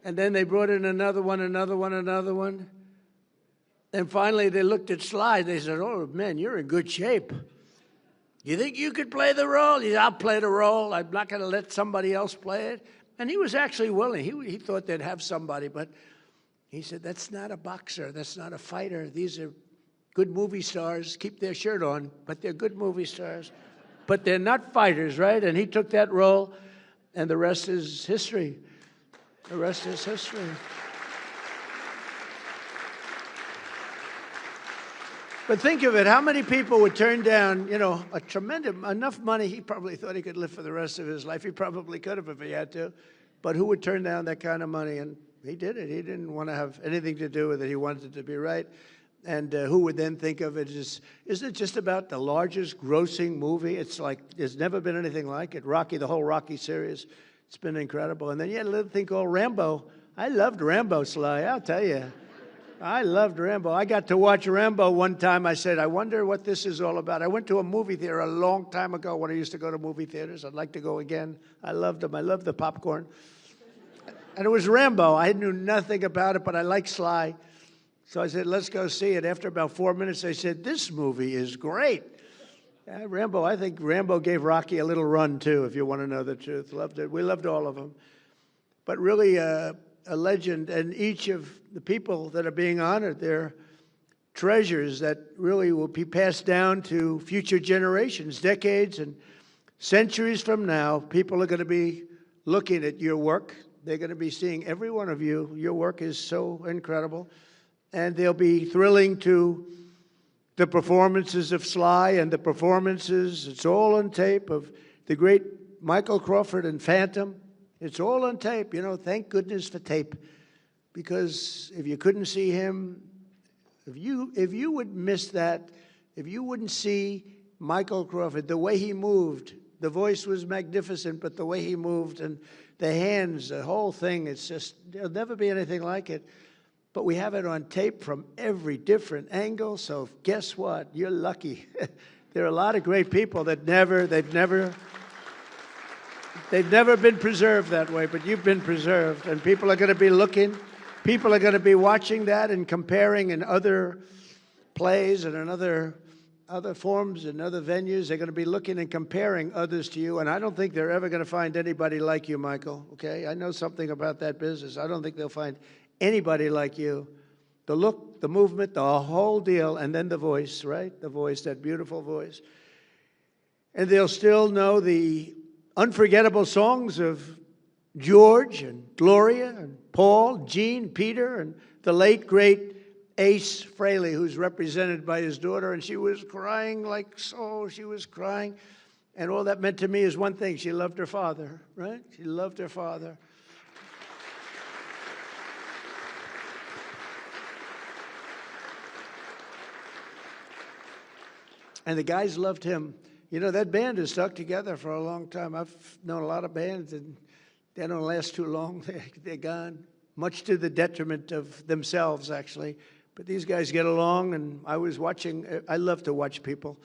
And then they brought in another one. And finally, they looked at Sly. They said, oh, man, you're in good shape. You think you could play the role? He said, I'll play the role. I'm not going to let somebody else play it. And he was actually willing. He thought they'd have somebody, but he said, that's not a boxer. That's not a fighter. These are good movie stars keep their shirt on, but they're good movie stars. But they're not fighters, right? And he took that role, and the rest is history. The rest is history. But think of it, how many people would turn down, you know, a tremendous, enough money, he probably thought he could live for the rest of his life. He probably could have if he had to. But who would turn down that kind of money? And he did it. He didn't want to have anything to do with it. He wanted it to be right. And who would then think of it as, isn't it just about the largest grossing movie? It's like, there's never been anything like it. Rocky, the whole Rocky series, it's been incredible. And then you had a little thing called Rambo. I loved Rambo, Sly, I'll tell you. I loved Rambo. I got to watch Rambo one time. I said, I wonder what this is all about. I went to a movie theater a long time ago when I used to go to movie theaters. I'd like to go again. I loved them. I loved the popcorn. And it was Rambo. I knew nothing about it, but I liked Sly. So I said, let's go see it. After about 4 minutes, I said, this movie is great. Rambo, I think Rambo gave Rocky a little run, too, if you want to know the truth. Loved it. We loved all of them. But really, a legend, and each of the people that are being honored, they're treasures that really will be passed down to future generations, decades and centuries from now. People are going to be looking at your work. They're going to be seeing every one of you. Your work is so incredible. And they'll be thrilling to the performances of Sly and the performances, it's all on tape, of the great Michael Crawford and Phantom. It's all on tape, you know, thank goodness for tape. Because if you couldn't see him, if you would miss that, if you wouldn't see Michael Crawford, the way he moved, the voice was magnificent, but the way he moved and the hands, the whole thing, it's just, there'll never be anything like it. But we have it on tape from every different angle, so guess what? You're lucky. There are a lot of great people that they've never been preserved that way, but you've been preserved. And people are going to be looking, people are going to be watching that and comparing in other plays and in other forms and other venues. They're going to be looking and comparing others to you, and I don't think they're ever going to find anybody like you, Michael, okay? I know something about that business. I don't think they'll find anybody like you. The look, the movement, the whole deal, and then the voice, right? The voice, that beautiful voice. And they'll still know the unforgettable songs of George and Gloria and Paul, Gene, Peter, and the late, great Ace Frehley, who's represented by his daughter, and she was crying like so, she was crying. And all that meant to me is one thing, she loved her father, right? She loved her father. And the guys loved him. You know, that band has stuck together for a long time. I've known a lot of bands, and they don't last too long. They're gone, much to the detriment of themselves, actually. But these guys get along, and I was watching. I love to watch people.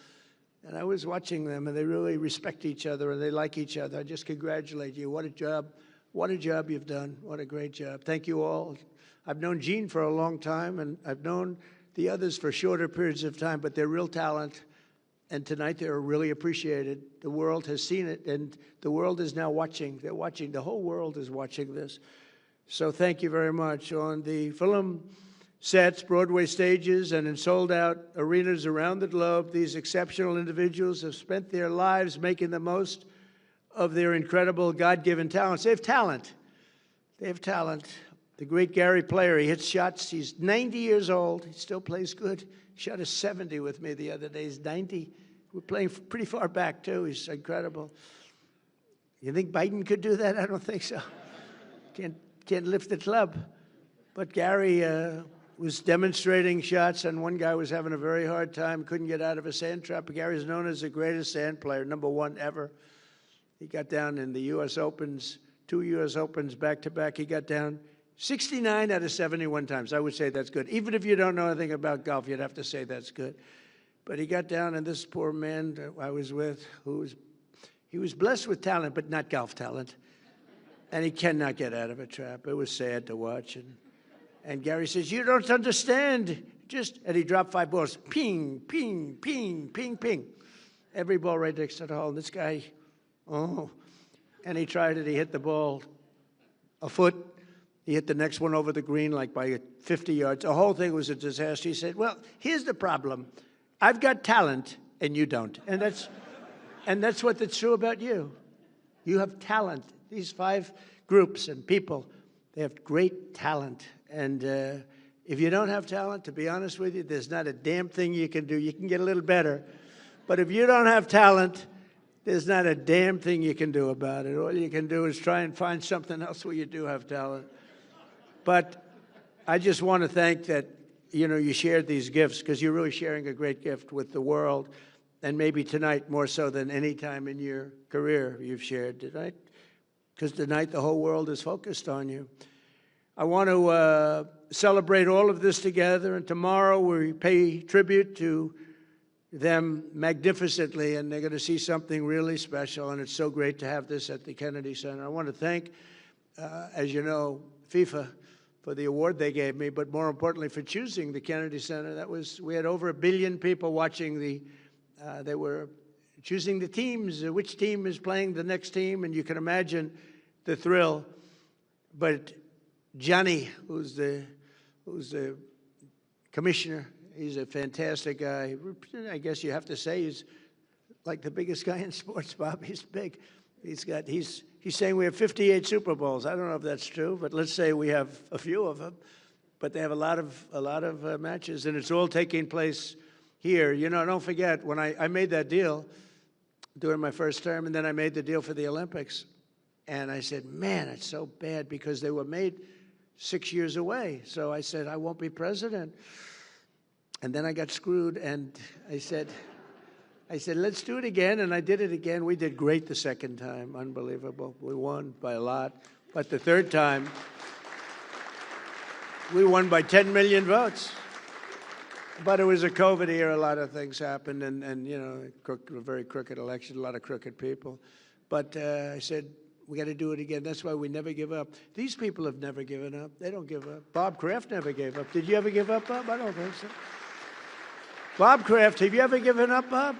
And I was watching them, and they really respect each other, and they like each other. I just congratulate you. What a job. What a job you've done. What a great job. Thank you all. I've known Gene for a long time, and I've known the others for shorter periods of time, but they're real talent. And tonight they're really appreciated. The world has seen it, and the world is now watching. They're watching. The whole world is watching this. So thank you very much. On the film sets, Broadway stages, and in sold-out arenas around the globe, these exceptional individuals have spent their lives making the most of their incredible God-given talents. They have talent. They have talent. The great Gary Player, he hits shots. He's 90 years old. He still plays good. He shot a 70 with me the other day. He's 90. We're playing pretty far back, too. He's incredible. You think Biden could do that? I don't think so. Can't lift the club. But Gary was demonstrating shots, and one guy was having a very hard time, couldn't get out of a sand trap. Gary's known as the greatest sand player, #1 ever. He got down in the U.S. Opens, 2 U.S. Opens back-to-back. He got down 69 out of 71 times. I would say that's good. Even if you don't know anything about golf, you'd have to say that's good. But he got down, and this poor man that I was with, he was blessed with talent, but not golf talent. And he cannot get out of a trap. It was sad to watch. And Gary says, you don't understand. And he dropped 5 balls. Ping, ping, ping, ping, ping. Every ball right next to the hole. And this guy, and he tried it. He hit the ball a foot. He hit the next one over the green like by 50 yards. The whole thing was a disaster. He said, well, here's the problem. I've got talent and you don't. And that's what's true about you. You have talent. These 5 groups and people, they have great talent. And if you don't have talent, to be honest with you, there's not a damn thing you can do. You can get a little better. But if you don't have talent, there's not a damn thing you can do about it. All you can do is try and find something else where you do have talent. But I just want to thank that, you shared these gifts, because you're really sharing a great gift with the world, and maybe tonight more so than any time in your career you've shared tonight, because tonight the whole world is focused on you. I want to celebrate all of this together, and tomorrow we pay tribute to them magnificently, and they're going to see something really special, and it's so great to have this at the Kennedy Center. I want to thank, as you know, FIFA for the award they gave me, but more importantly for choosing the Kennedy Center. We had over 1 billion people watching they were choosing the teams, which team is playing the next team, and you can imagine the thrill. But Johnny, who's the commissioner, he's a fantastic guy. I guess you have to say he's like the biggest guy in sports, Bob. He's big. He's saying we have 58 Super Bowls. I don't know if that's true, but let's say we have a few of them. But they have a lot of matches, and it's all taking place here. Don't forget, when I made that deal during my first term, and then I made the deal for the Olympics, and I said, man, it's so bad because they were made 6 years away. So I said, I won't be president. And then I got screwed, and I said, let's do it again, and I did it again. We did great the second time, unbelievable. We won by a lot. But the third time, we won by 10 million votes. But it was a COVID era. A lot of things happened, and a very crooked election, a lot of crooked people. But I said, we got to do it again. That's why we never give up. These people have never given up. They don't give up. Bob Kraft never gave up. Did you ever give up, Bob? I don't think so. Bob Kraft, have you ever given up, Bob?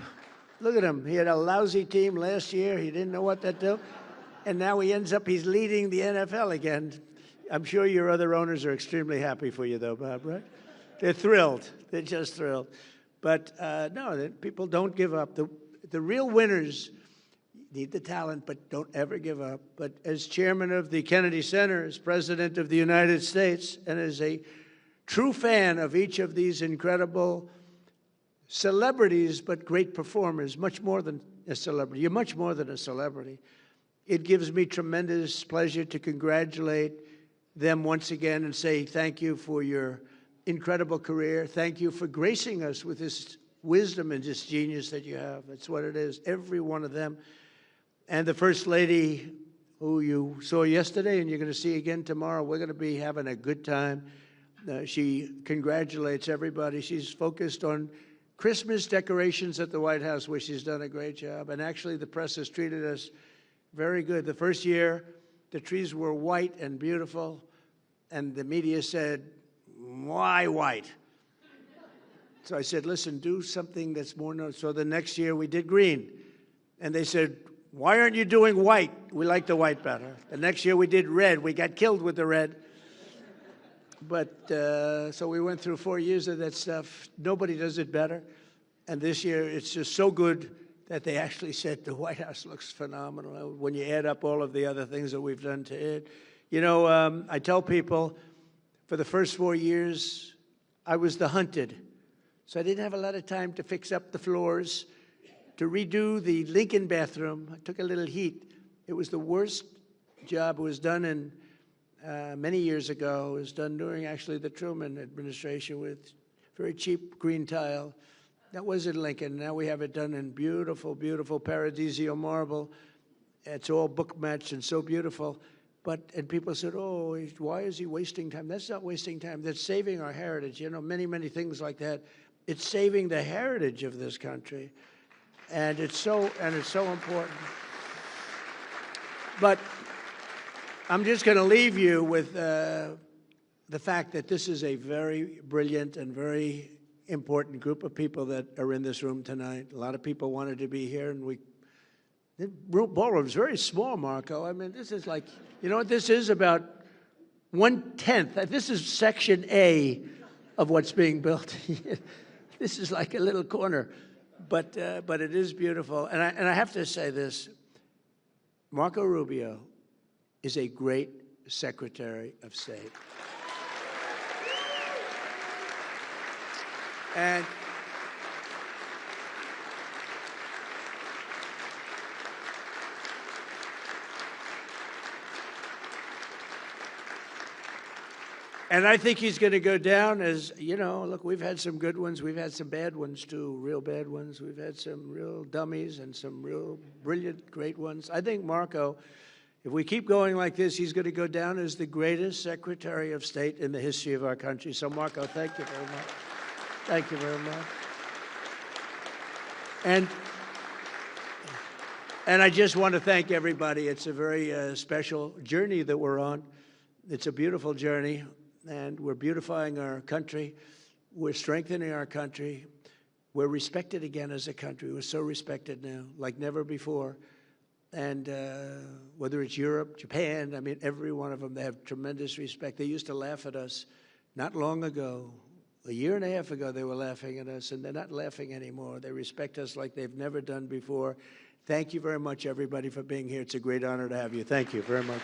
Look at him. He had a lousy team last year. He didn't know what to do. And now he's leading the NFL again. I'm sure your other owners are extremely happy for you, though, Bob, right? They're thrilled. They're just thrilled. But no, people don't give up. The real winners need the talent, but don't ever give up. But as chairman of the Kennedy Center, as president of the United States, and as a true fan of each of these incredible celebrities, but great performers, much more than a celebrity. You're much more than a celebrity. It gives me tremendous pleasure to congratulate them once again and say thank you for your incredible career. Thank you for gracing us with this wisdom and this genius that you have. That's what it is, every one of them. And the First Lady, who you saw yesterday and you're going to see again tomorrow, we're going to be having a good time. She congratulates everybody. She's focused on Christmas decorations at the White House, where she's done a great job. And actually, the press has treated us very good. The first year, the trees were white and beautiful, and the media said, why white? So I said, listen, do something that's more known. So the next year, we did green. And they said, why aren't you doing white? We like the white better. The next year, we did red. We got killed with the red. But so we went through 4 years of that stuff. Nobody does it better. And this year, it's just so good that they actually said the White House looks phenomenal when you add up all of the other things that we've done to it. I tell people, for the first 4 years, I was the hunted. So I didn't have a lot of time to fix up the floors, to redo the Lincoln bathroom. I took a little heat. It was the worst job. It was done in many years ago. It was done during, actually, the Truman administration with very cheap green tile. That was in Lincoln. Now we have it done in beautiful, beautiful Paradiso marble. It's all book matched and so beautiful. And people said, oh, why is he wasting time? That's not wasting time. That's saving our heritage. Many, many things like that. It's saving the heritage of this country. And it's so important. But I'm just going to leave you with the fact that this is a very brilliant and very important group of people that are in this room tonight. A lot of people wanted to be here, and the ballroom's very small, Marco. I mean, this is like, you know what this is about? 1/10. This is Section A of what's being built. This is like a little corner, but it is beautiful. And I have to say this: Marco Rubio is a great Secretary of State. And I think he's going to go down as, you know, look, we've had some good ones. We've had some bad ones, too, real bad ones. We've had some real dummies and some real brilliant, great ones. I think Marco, if we keep going like this, he's going to go down as the greatest Secretary of State in the history of our country. So, Marco, thank you very much. Thank you very much. And I just want to thank everybody. It's a very special journey that we're on. It's a beautiful journey, and we're beautifying our country. We're strengthening our country. We're respected again as a country. We're so respected now, like never before. And whether it's Europe, Japan, I mean, every one of them, they have tremendous respect. They used to laugh at us not long ago. A year and a half ago, they were laughing at us, and they're not laughing anymore. They respect us like they've never done before. Thank you very much, everybody, for being here. It's a great honor to have you. Thank you very much.